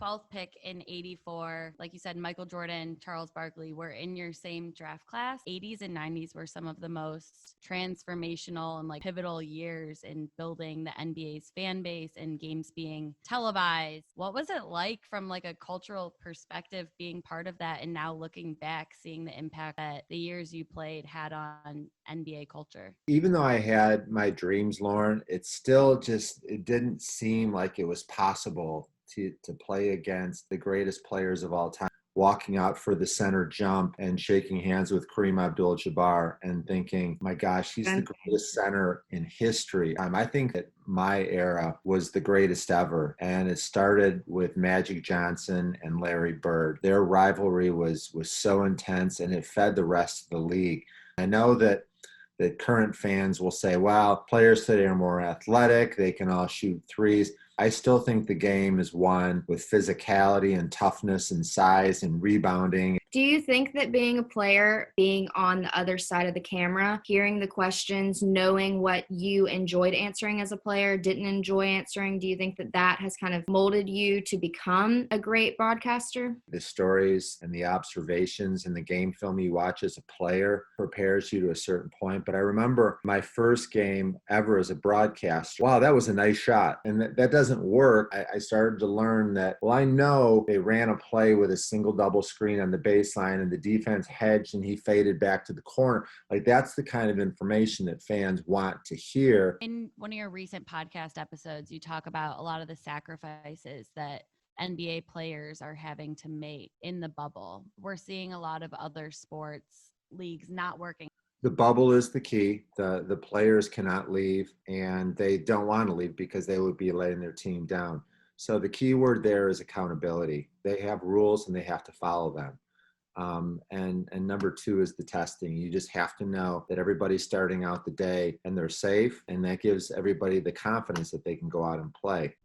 12th pick in 84. Like you said, Michael Jordan, Charles Barkley were in your same draft class. 80s and 90s were some of the most transformational and like pivotal years in building the NBA's fan base and games being televised. What was it like from like a cultural perspective being part of that, and now looking back, seeing the impact that the years you played had on NBA culture? Even though I had my dreams, Lauren, it didn't seem like it was possible to play against the greatest players of all time. Walking out for the center jump and shaking hands with Kareem Abdul-Jabbar and thinking, my gosh, he's the greatest center in history. I think that my era was the greatest ever. And it started with Magic Johnson and Larry Bird. Their rivalry was so intense, and it fed the rest of the league. I know that current fans will say, well, players today are more athletic. They can all shoot threes. I still think the game is won with physicality and toughness and size and rebounding. Do you think that being a player, being on the other side of the camera, hearing the questions, knowing what you enjoyed answering as a player, didn't enjoy answering, do you think that that has kind of molded you to become a great broadcaster? The stories and the observations and the game film you watch as a player prepares you to a certain point. But I remember my first game ever as a broadcaster. Wow, that was a nice shot. And that doesn't work. I started to learn that, well, I know they ran a play with a single double screen on the baseline and the defense hedged and he faded back to the corner. Like, that's the kind of information that fans want to hear. In one of your recent podcast episodes, you talk about a lot of the sacrifices that NBA players are having to make in the bubble. We're seeing a lot of other sports leagues not working. The bubble is the key. The players cannot leave, and they don't want to leave because they would be letting their team down. So the key word there is accountability. They have rules and they have to follow them. And number two is the testing. You just have to know that everybody's starting out the day and they're safe, and that gives everybody the confidence that they can go out and play.